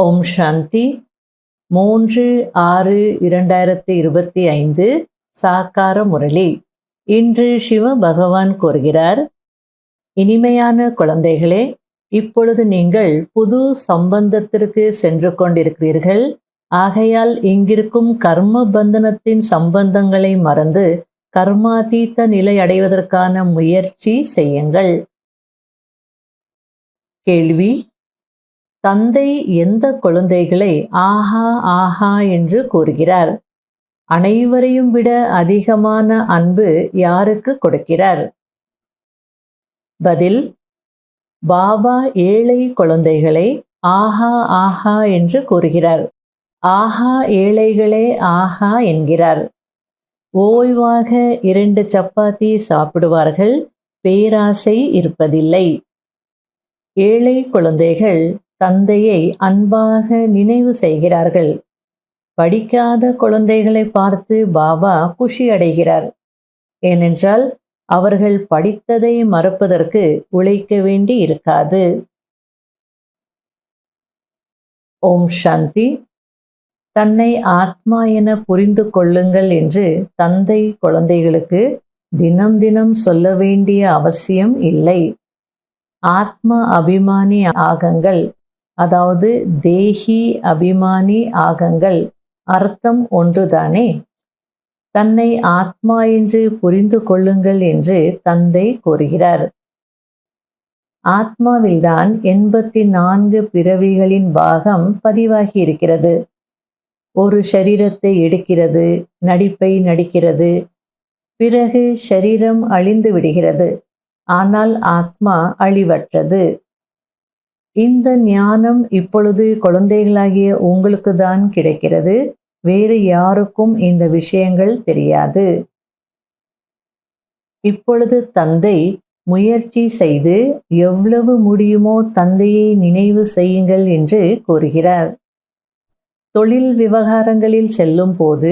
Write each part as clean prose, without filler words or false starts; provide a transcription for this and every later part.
ஓம் சாந்தி. 3/6/2025 சாக்கார முரளி. இன்று சிவ பகவான் கூறுகிறார், இனிமையான குழந்தைகளே, இப்பொழுது நீங்கள் புது சம்பந்தத்திற்கு சென்று கொண்டிருக்கிறீர்கள். ஆகையால் இங்கிருக்கும் கர்ம பந்தனத்தின் சம்பந்தங்களை மறந்து கர்மாதீத்த நிலை அடைவதற்கான முயற்சி செய்யுங்கள். கேள்வி: தந்தை எந்த குழந்தைகளை ஆஹா ஆஹா என்று கூறுகிறார்? அனைவரையும் விட அதிகமான அன்பு யாருக்கு கொடுக்கிறார்? பதில்: பாபா ஏழை குழந்தைகளை ஆஹா ஆஹா என்று கூறுகிறார். ஆஹா ஏழைகளே ஆஹா என்கிறார். ஓய்வாக 2 சப்பாத்தி சாப்பிடுவார்கள், பேராசை இருப்பதில்லை. ஏழை குழந்தைகள் தந்தையை அன்பாக நினைவு செய்கிறார்கள். படிக்காத குழந்தைகளை பார்த்து பாபா குஷி அடைகிறார். ஏனென்றால் அவர்கள் படித்ததை மறப்பதற்கு உழைக்க வேண்டி இருக்காது. ஓம் சாந்தி. தன்னை ஆத்மா என புரிந்து கொள்ளுங்கள் என்று தந்தை குழந்தைகளுக்கு தினம் தினம் சொல்ல வேண்டிய அவசியம் இல்லை. ஆத்மா அபிமானி ஆகங்கள், அதாவது தேஹி அபிமானி ஆகங்கள், அர்த்தம் ஒன்றுதானே. தன்னை ஆத்மா என்று புரிந்து கொள்ளுங்கள் என்று தந்தை கூறுகிறார். ஆத்மாவில்தான் 84 பிறவிகளின் பாகம் பதிவாகி இருக்கிறது. ஒரு ஷரீரத்தை எடுக்கிறது, நடிப்பை நடிக்கிறது, பிறகு ஷரீரம் அழிந்து விடுகிறது. ஆனால் ஆத்மா அழிவற்றது. இந்த ஞானம் இப்பொழுது குழந்தைகளாகிய உங்களுக்கு தான் கிடைக்கிறது. வேறு யாருக்கும் இந்த விஷயங்கள் தெரியாது. இப்பொழுது தந்தை முயற்சி செய்து எவ்வளவு முடியுமோ தந்தையை நினைவு செய்யுங்கள் என்று கூறுகிறார். தொழில் விவகாரங்களில் செல்லும் போது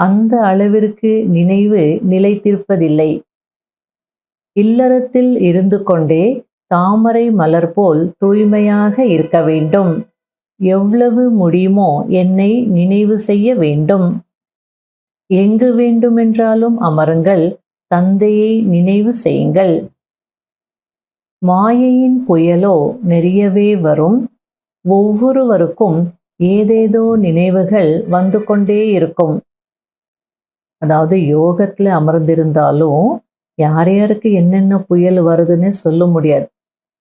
அந்த அளவிற்கு நினைவு நிலைத்திருப்பதில்லை. இல்லறத்தில் இருந்து கொண்டே தாமரை மலர் போல் தூய்மையாக இருக்க வேண்டும். எவ்வளவு முடியுமோ என்னை நினைவு செய்ய வேண்டும். எங்கு வேண்டுமென்றாலும் அமருங்கள், தந்தையை நினைவு செய்யுங்கள். மாயையின் புயலோ நிறையவே வரும். ஒவ்வொருவருக்கும் ஏதேதோ நினைவுகள் வந்து கொண்டே இருக்கும். அதாவது யோகத்துல அமர்ந்திருந்தாலும் யார் யாருக்கு என்னென்ன புயல் வருதுன்னு சொல்ல முடியாது.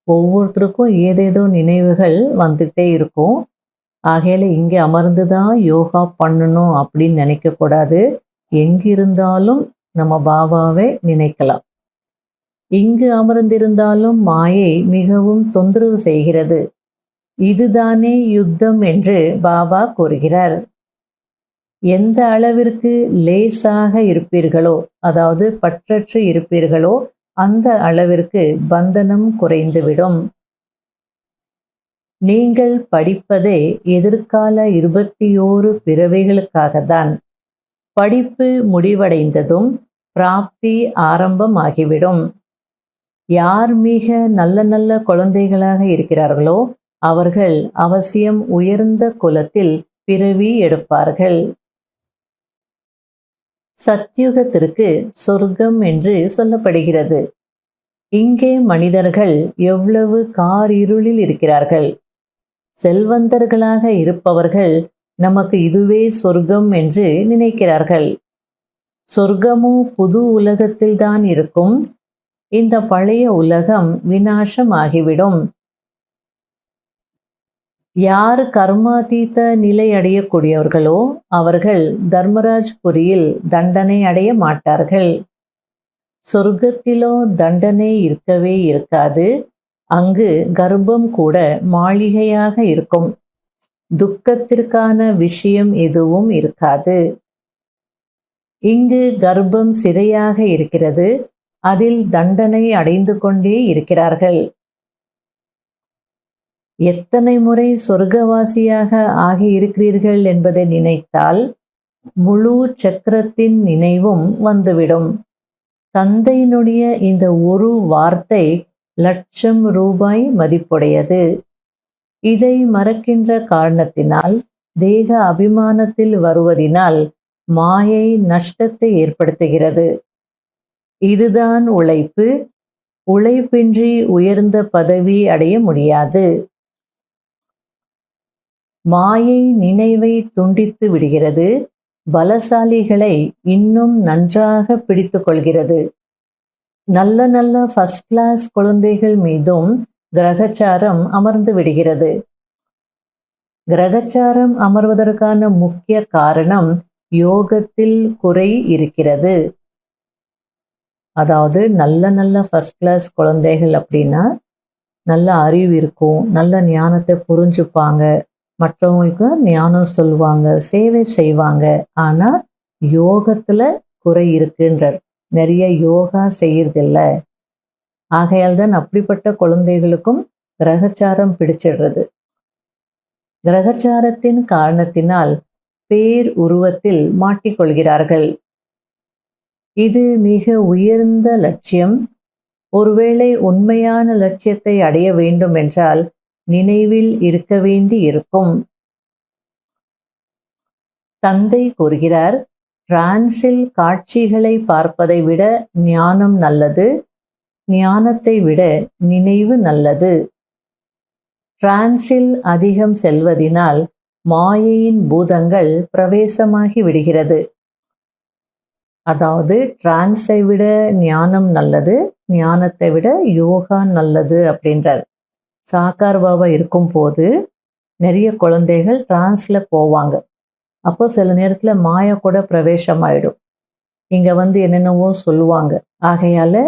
ஒவ்வொருத்தருக்கும் ஏதேதோ நினைவுகள் வந்துட்டே இருக்கும். ஆகையில இங்கே அமர்ந்துதான் யோகா பண்ணணும் அப்படின்னு நினைக்க கூடாது. எங்கிருந்தாலும் நம்ம பாபாவை நினைக்கலாம். இங்கு அமர்ந்திருந்தாலும் மாயை மிகவும் தொந்தரவு செய்கிறது. இதுதானே யுத்தம் என்று பாபா கூறுகிறார். எந்த அளவிற்கு லேசாக இருப்பீர்களோ, அதாவது பற்றற்று இருப்பீர்களோ, அந்த அளவிற்கு பந்தனம் குறைந்துவிடும். நீங்கள் படிப்பதே எதிர்கால 21 பிறவைகளுக்காகத்தான். படிப்பு முடிவடைந்ததும் பிராப்தி ஆரம்பமாகிவிடும். யார் மிக நல்ல நல்ல குழந்தைகளாக இருக்கிறார்களோ அவர்கள் அவசியம் உயர்ந்த குலத்தில் பிறவி எடுப்பார்கள். சத்யுகத்திற்கு சொர்க்கம் என்று சொல்லப்படுகிறது. இங்கே மனிதர்கள் எவ்வளவு காரிருளில் இருக்கிறார்கள். செல்வந்தர்களாக இருப்பவர்கள் நமக்கு இதுவே சொர்க்கம் என்று நினைக்கிறார்கள். சொர்க்கமும் புது உலகத்தில்தான் இருக்கும். இந்த பழைய உலகம் விநாசமாகிவிடும். யார் கர்மாதீத்த நிலை அடையக்கூடியவர்களோ அவர்கள் தர்மராஜ் புரியில் தண்டனை அடைய மாட்டார்கள். சொர்க்கத்திலோ தண்டனை இருக்கவே இருக்காது. அங்கு கர்ப்பம் கூட மாளிகையாக இருக்கும். துக்கத்திற்கான விஷயம் எதுவும் இருக்காது. இங்கு கர்ப்பம் சிறையாக இருக்கிறது. அதில் தண்டனை அடைந்து கொண்டே இருக்கிறார்கள். எத்தனை முறை சொர்க்கவாசியாக ஆகி இருக்கிறீர்கள் என்பதை நினைத்தால் முழு சக்கரத்தின் நினைவும் வந்துவிடும். தந்தையினுடைய இந்த ஒரு வார்த்தை லட்சம் ரூபாய் மதிப்புடையது. இதை மறக்கின்ற காரணத்தினால், தேக அபிமானத்தில் வருவதினால் மாயை நஷ்டத்தை ஏற்படுத்துகிறது. இதுதான் உழைப்பு. உழைப்பின்றி உயர்ந்த பதவி அடைய முடியாது. மாயை நினைவை துண்டித்து விடுகிறது. பலசாலிகளை இன்னும் நன்றாக பிடித்து கொள்கிறது. நல்ல நல்ல ஃபர்ஸ்ட் கிளாஸ் குழந்தைகள் மீதும் கிரகச்சாரம் அமர்ந்து விடுகிறது. கிரகச்சாரம் அமர்வதற்கான முக்கிய காரணம் யோகத்தில் குறை இருக்கிறது. அதாவது நல்ல நல்ல ஃபர்ஸ்ட் கிளாஸ் குழந்தைகள் அப்படின்னா நல்ல அறிவு இருக்கும், நல்ல ஞானத்தை புரிஞ்சுப்பாங்க, மற்றவங்களுக்கு ஞானம் சொல்லுவாங்க, சேவை செய்வாங்க. ஆனா யோகத்துல குறை இருக்குன்றார். நிறைய யோகா செய்யறதில்ல. ஆகையால் தான் அப்படிப்பட்ட குழந்தைகளுக்கும் கிரகச்சாரம் பிடிச்சிடுறது. கிரகச்சாரத்தின் காரணத்தினால் பேர் உருவத்தில் மாட்டிக்கொள்கிறார்கள். இது மிக உயர்ந்த லட்சியம். ஒருவேளை உண்மையான லட்சியத்தை அடைய வேண்டும் என்றால் நினைவில் இருக்க வேண்டி இருக்கும். தந்தை கூறுகிறார், டிரான்ஸில் காட்சிகளை பார்ப்பதை விட ஞானம் நல்லது, ஞானத்தை விட நினைவு நல்லது. டிரான்ஸில் அதிகம் செல்வதினால் மாயையின் பூதங்கள் பிரவேசமாகி விடுகிறது. அதாவது டிரான்ஸை விட ஞானம் நல்லது, ஞானத்தை விட யோகா நல்லது அப்படின்றார். சாக்கார் பாபா இருக்கும்போது நிறைய குழந்தைகள் டிரான்ஸ்ல போவாங்க. அப்போ சில நேரத்துல மாயா கூட பிரவேசமாயிடும். இங்க என்னென்னவோ சொல்லுவாங்க. ஆகையால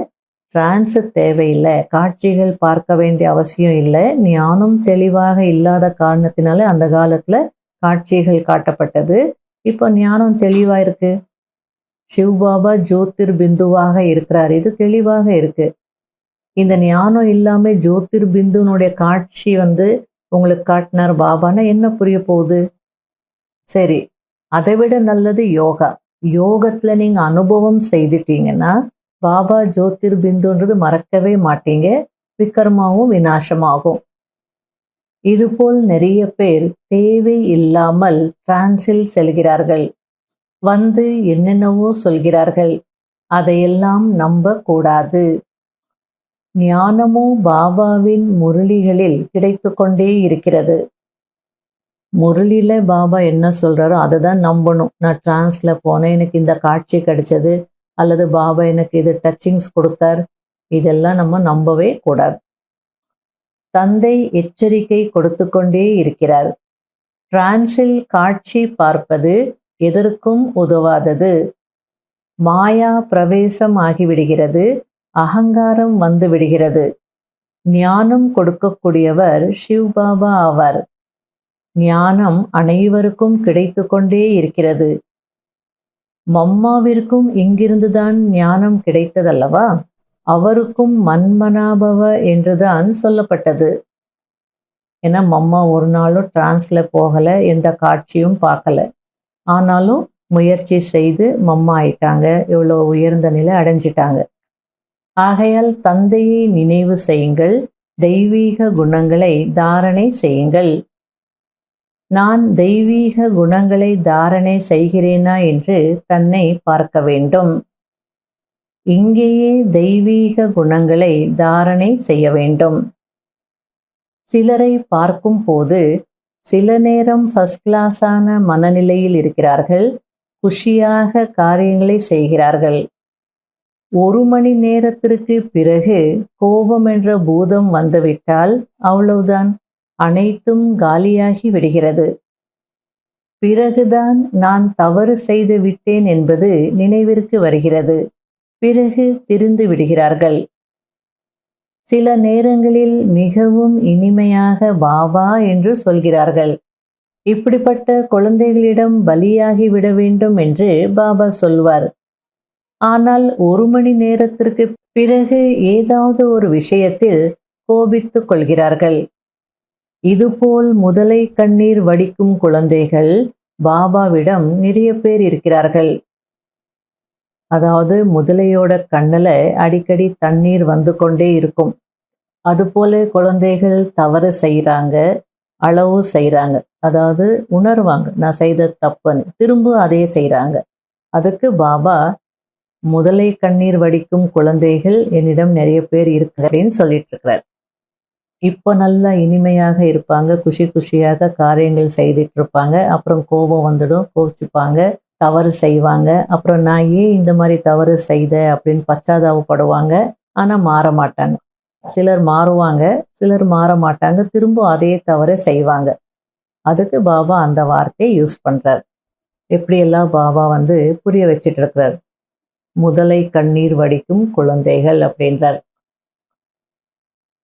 டிரான்ஸ் தேவையில்லை, காட்சிகள் பார்க்க வேண்டிய அவசியம் இல்லை. ஞானம் தெளிவாக இல்லாத காரணத்தினால அந்த காலத்துல காட்சிகள் காட்டப்பட்டது. இப்போ ஞானம் தெளிவா இருக்கு. சிவபாபா ஜோதிர் பிந்துவாக இருக்கிறார். இது தெளிவாக இருக்கு. இந்த ஞானம் இல்லாம ஜோதிர் பிந்துனுடைய காட்சி உங்களுக்கு காட்டினார் பாபான்னா என்ன புரிய போகுது? சரி, அதை விட நல்லது யோகா. யோகத்துல நீங்க அனுபவம் செய்துட்டீங்கன்னா பாபா ஜோதிர் பிந்துன்றது மறக்கவே மாட்டீங்க. விக்ரமாவும் விநாசமாகும். இதுபோல் நிறைய பேர் தேவை இல்லாமல் டிரான்ஸில் செல்கிறார்கள். என்னென்னவோ சொல்கிறார்கள். அதையெல்லாம் நம்ப கூடாது. ஞானமோ பாபாவின் முரளிகளில் கிடைத்து கொண்டே இருக்கிறது. முரளியில பாபா என்ன சொல்றாரோ அதை தான் நம்பணும். நான் டிரான்ஸ்ல போனேன், எனக்கு இந்த காட்சி கிடைச்சது, அல்லது பாபா எனக்கு இது டச்சிங்ஸ் கொடுத்தார், இதெல்லாம் நம்ம நம்பவே கூடாது. தந்தை எச்சரிக்கை கொடுத்து கொண்டே இருக்கிறார். டிரான்ஸில் காட்சி பார்ப்பது எதற்கும் உதவாதது. மாயா பிரவேசம் ஆகிவிடுகிறது. அகங்காரம் வந்து விடுகிறது. ஞானம் கொடுக்கக்கூடியவர் சிவபாபா ஆவார். ஞானம் அனைவருக்கும் கிடைத்து கொண்டே இருக்கிறது. மம்மாவிற்கும் இங்கிருந்துதான் ஞானம் கிடைத்ததல்லவா? அவருக்கும் மன்மனாபவ என்றுதான் சொல்லப்பட்டது. ஏன்னா மம்மா ஒரு நாளும் டிரான்ஸ்ல போகல, எந்த காட்சியும் பார்க்கல. ஆனாலும் முயற்சி செய்து மம்மா ஆயிட்டாங்க, இவ்வளோ உயர்ந்த நிலை அடைஞ்சிட்டாங்க. ஆகையால் தந்தையை நினைவு செய்யுங்கள், தெய்வீக குணங்களை தாரணை செய்யுங்கள். நான் தெய்வீக குணங்களை தாரணை செய்கிறேனா என்று தன்னை பார்க்க வேண்டும். இங்கேயே தெய்வீக குணங்களை தாரணை செய்ய வேண்டும். சிலரை பார்க்கும் போது சில நேரம் ஃபர்ஸ்ட் கிளாஸான மனநிலையில் இருக்கிறார்கள், குஷியாக காரியங்களை செய்கிறார்கள். 1 மணி நேரத்திற்கு பிறகு கோபம் என்ற பூதம் வந்துவிட்டால் அவ்வளவுதான், அனைத்தும் காலியாகி விடுகிறது. பிறகுதான் நான் தவறு செய்து விட்டேன் என்பது நினைவிற்கு வருகிறது. பிறகு திரிந்து விடுகிறார்கள். சில நேரங்களில் மிகவும் இனிமையாக பாபா என்று சொல்கிறார்கள். இப்படிப்பட்ட குழந்தைகளிடம் பலியாகி விட வேண்டும் என்று பாபா சொல்வார். ஆனால் 1 மணி நேரத்திற்கு பிறகு ஏதாவது ஒரு விஷயத்தில் கோபித்துக் கொள்கிறார்கள். இதுபோல் முதலை கண்ணீர் வடிக்கும் குழந்தைகள் பாபாவிடம் நிறைய பேர் இருக்கிறார்கள். அதாவது முதலையோட கண்ணுல அடிக்கடி தண்ணீர் வந்து கொண்டே இருக்கும். அதுபோல குழந்தைகள் தவறு செய்கிறாங்க. அளவு செய்கிறாங்க. அதாவது உணர்வாங்க நான் செய்த தப்புன்னு, திரும்ப அதே செய்கிறாங்க. அதுக்கு பாபா முதலை கண்ணீர் வடிக்கும் குழந்தைகள் என்னிடம் நிறைய பேர் இருக்கிறேன்னு சொல்லிட்டு இருக்கிறார். இப்போ நல்லா இனிமையாக இருப்பாங்க, குஷி குஷியாக காரியங்கள் செய்துட்டு இருப்பாங்க. அப்புறம் கோபம் வந்துடும், கோபிச்சுப்பாங்க, தவறு செய்வாங்க. அப்புறம் நான் ஏன் இந்த மாதிரி தவறு செய்த அப்படின்னு பச்சாதாபப்படுவாங்க. ஆனால் மாற மாட்டாங்க. சிலர் மாறுவாங்க, சிலர் மாற மாட்டாங்க, திரும்ப அதே தவறை செய்வாங்க. அதுக்கு பாபா அந்த வார்த்தையை யூஸ் பண்றார். எப்படியெல்லாம் பாபா புரிய வச்சிட்டு இருக்கிறார். முதலை கண்ணீர் வடிக்கும் குழந்தைகள் அப்படின்றார்.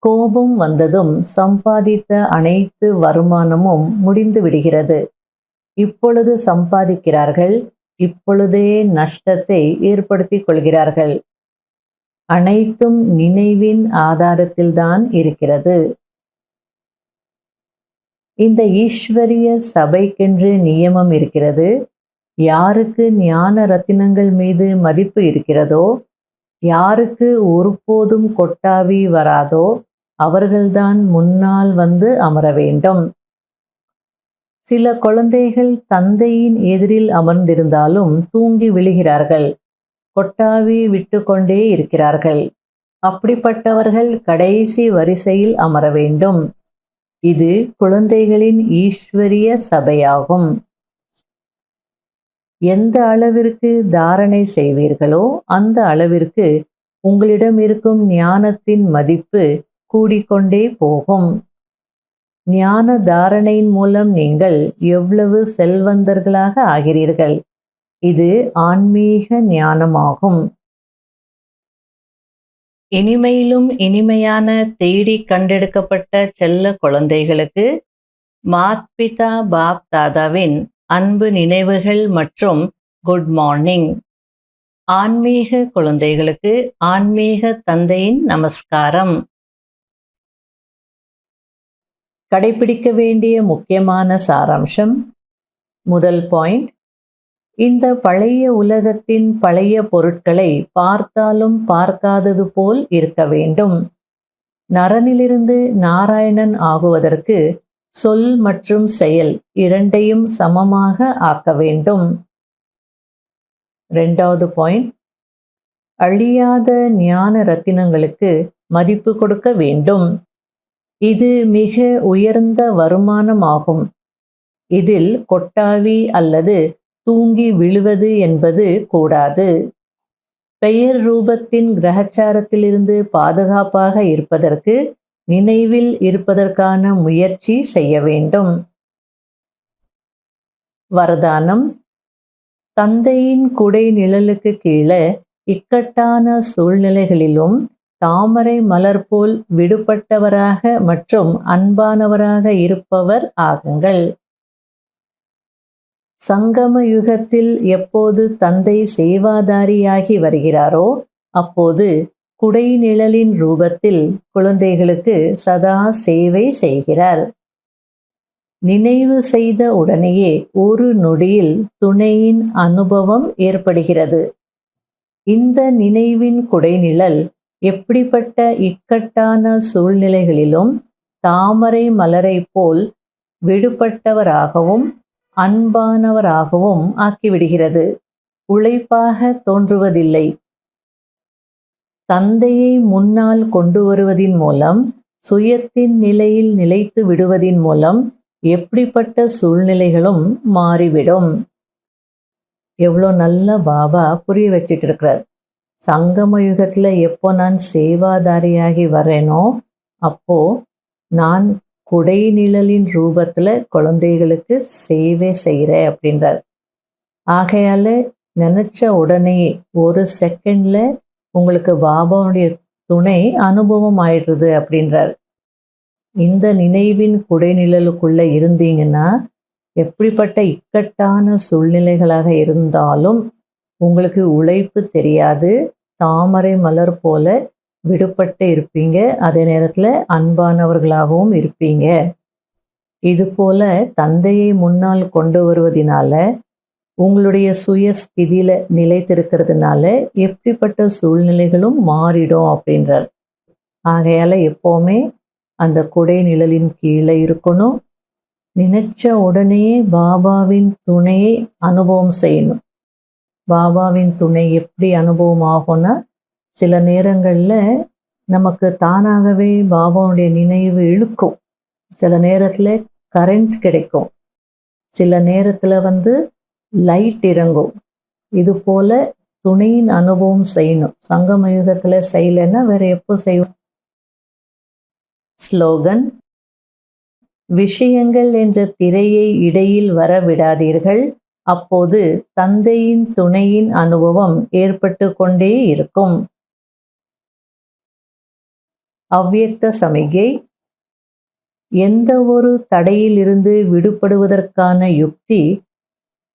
கோபம் வந்ததும் சம்பாதித்த அனைத்து வருமானமும் முடிந்து விடுகிறது. இப்பொழுது சம்பாதிக்கிறார்கள், இப்பொழுதே நஷ்டத்தை ஏற்படுத்திக் கொள்கிறார்கள். அனைத்தும் நினைவின் ஆதாரத்தில்தான் இருக்கிறது. இந்த ஈஸ்வரிய சபைக்கென்று நியமம் இருக்கிறது. யாருக்கு ஞான ரத்தினங்கள் மீது மதிப்பு இருக்கிறதோ, யாருக்கு ஒருபோதும் கொட்டாவி வராதோ, அவர்கள்தான் முன்னால் அமர வேண்டும். சில குழந்தைகள் தந்தையின் எதிரில் அமர்ந்திருந்தாலும் தூங்கி விழுகிறார்கள், கொட்டாவி விட்டு கொண்டே இருக்கிறார்கள். அப்படிப்பட்டவர்கள் கடைசி வரிசையில் அமர வேண்டும். இது குழந்தைகளின் ஈஸ்வரிய சபையாகும். எந்த அளவிற்கு தாரணை செய்வீர்களோ அந்த அளவிற்கு உங்களிடம் இருக்கும் ஞானத்தின் மதிப்பு கூடிக்கொண்டே போகும். ஞான தாரணையின் மூலம் நீங்கள் எவ்வளவு செல்வந்தர்களாக ஆகிறீர்கள். இது ஆன்மீக ஞானமாகும். இனிமையிலும் இனிமையான தேடி கண்டெடுக்கப்பட்ட செல்ல குழந்தைகளுக்கு மாத்பிதா பாப் தாதாவின் அன்பு நினைவுகள் மற்றும் குட் மார்னிங். ஆன்மீக குழந்தைகளுக்கு ஆன்மீக தந்தையின் நமஸ்காரம். கடைபிடிக்க வேண்டிய முக்கியமான சாராம்சம். முதல் பாயிண்ட், இந்த பழைய உலகத்தின் பழைய பொருட்களை பார்த்தாலும் பார்க்காதது போல் இருக்க வேண்டும். நரனிலிருந்து நாராயணன் ஆகுவதற்கு சொல் மற்றும் செயல் இரண்டையும் சமமாக ஆக்க வேண்டும். இரண்டாவது பாயிண்ட், அழியாத ஞான ரத்தினங்களுக்கு மதிப்பு கொடுக்க வேண்டும். இது மிக உயர்ந்த வருமானமாகும். இதில் கொட்டாவி அல்லது தூங்கி விழுவது என்பது கூடாது. பெயர் ரூபத்தின் கிரகச்சாரத்திலிருந்து பாதுகாப்பாக இருப்பதற்கு நினைவில் இருப்பதற்கான முயற்சி செய்ய வேண்டும். வரதானம். தந்தையின் குடை நிழலுக்கு கீழே இக்கட்டான சூழ்நிலைகளிலும் தாமரை மலர் போல் விடுபட்டவராக மற்றும் அன்பானவராக இருப்பவர் ஆகுங்கள். சங்கம யுகத்தில் எப்போது தந்தை சேவாதாரியாகி வருகிறாரோ அப்போது குடை நிழலின் ரூபத்தில் குழந்தைகளுக்கு சதா சேவை செய்கிறார். நினைவு செய்த உடனேயே ஒரு நொடியில் துணையின் அனுபவம் ஏற்படுகிறது. இந்த நினைவின் குடைநிழல் எப்படிப்பட்ட இக்கட்டான சூழ்நிலைகளிலும் தாமரை மலரை போல் விடுபட்டவராகவும் அன்பானவராகவும் ஆக்கிவிடுகிறது. உழைப்பாக தோன்றுவதில்லை. தந்தையை முன்னால் கொண்டு வருவதின் மூலம், சுயத்தின் நிலையில் நிலைத்து விடுவதின் மூலம் எப்படிப்பட்ட சூழ்நிலைகளும் மாறிவிடும். எவ்வளோ நல்ல பாபா புரிய வச்சிட்டு இருக்கிறார். சங்கம யுகத்தில் எப்போ நான் சேவாதாரியாகி வரேனோ அப்போ நான் குடை நிழலின் ரூபத்தில் குழந்தைகளுக்கு சேவை செய்கிறேன் அப்படின்றார். ஆகையால நினச்ச உடனே ஒரு செகண்டில் உங்களுக்கு பாபாவுடைய துணை அனுபவம் ஆயிடுறது அப்படின்றார். இந்த நினைவின் குடைநிழலுக்குள்ளே இருந்தீங்கன்னா எப்படிப்பட்ட இக்கட்டான சூழ்நிலைகளாக இருந்தாலும் உங்களுக்கு உழைப்பு தெரியாது. தாமரை மலர் போல விடுபட்டு இருப்பீங்க. அதே நேரத்தில் அன்பானவர்களாகவும் இருப்பீங்க. இது போல தந்தையை முன்னால் கொண்டு வருவதனால உங்களுடைய சுயஸ்திதியில் நிலைத்திருக்கிறதுனால எப்படிப்பட்ட சூழ்நிலைகளும் மாறிடும் அப்படின்றார். ஆகையால் எப்போவுமே அந்த குடை நிழலின் கீழே இருக்கணும். நினைச்ச உடனே பாபாவின் துணையை அனுபவம் செய்யணும். பாபாவின் துணை எப்படி அனுபவம் ஆகும்னா, சில நேரங்களில் நமக்கு தானாகவே பாபாவுடைய நினைவு இழுக்கும். சில நேரத்தில் கரண்ட் கிடைக்கும், சில நேரத்தில் லைட் இறங்கும். இது போல துணையின் அனுபவம் செய்யணும். சங்கம யுகத்தில் செய்யலைன்னா வேற எப்போ செய்வோம்? ஸ்லோகன்: விஷயங்கள் என்ற திரையை இடையில் வர விடாதீர்கள், அப்போது தந்தையின் துணையின் அனுபவம் ஏற்பட்டு கொண்டே இருக்கும். அவ்வியக்த சமிகை: எந்த ஒரு தடையிலிருந்து விடுபடுவதற்கான யுக்தி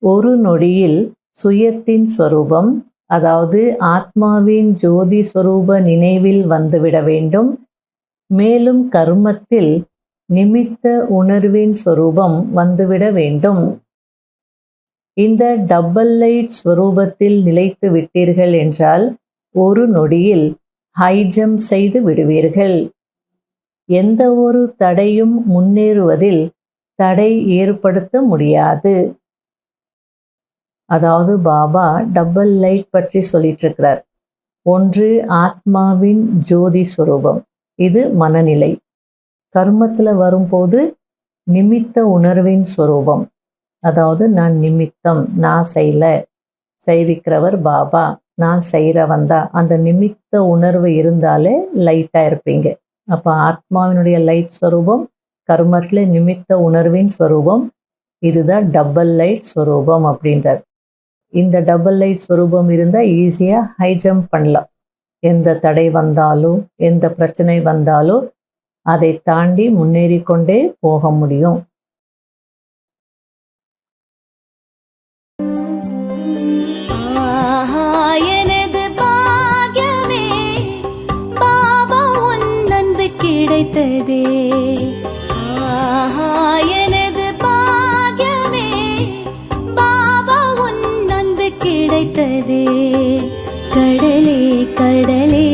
ஒரு நொடியில் சுயத்தின் ஸ்வரூபம், அதாவது ஆத்மாவின் ஜோதி ஸ்வரூப நினைவில் வந்துவிட வேண்டும். மேலும் கர்மத்தில் நிமித்த உணர்வின் ஸ்வரூபம் வந்துவிட வேண்டும். இந்த டபுள் லைட் ஸ்வரூபத்தில் நிலைத்து விட்டீர்கள் என்றால் ஒரு நொடியில் ஹைஜம்ப் செய்து விடுவீர்கள். எந்த ஒரு தடையும் முன்னேறுவதில் தடை ஏற்படுத்த முடியாது. அதாவது பாபா டபுள் லைட் பற்றி சொல்லிட்டு இருக்கிறார். ஒன்று ஆத்மாவின் ஜோதி ஸ்வரூபம், இது மனநிலை. கர்மத்தில் வரும்போது நிமித்த உணர்வின் ஸ்வரூபம், அதாவது நான் நிமித்தம், நான் செய்விக்கிறவர் பாபா, நான் செய்கிறவந்தா, அந்த நிமித்த உணர்வு இருந்தாலே லைட்டாக இருப்பீங்க. அப்போ ஆத்மாவினுடைய லைட் ஸ்வரூபம், கர்மத்தில் நிமித்த உணர்வின் ஸ்வரூபம், இதுதான் டபுள் லைட் ஸ்வரூபம் அப்படின்றார். இந்த டபுள் லைட் ஸ்வரூபம் இருந்தால் ஈஸியாக ஹைஜம்ப் பண்ணலாம். எந்த தடை வந்தாலும் எந்த பிரச்சனை வந்தாலும் அதை தாண்டி முன்னேறி கொண்டே போக முடியும். எனது பாக்கியமே பாபா உன் அன்பு கிடைத்ததே. எனது பாக்கியமே பாபா உன் அன்பு கிடைத்ததே. கடலே கடலே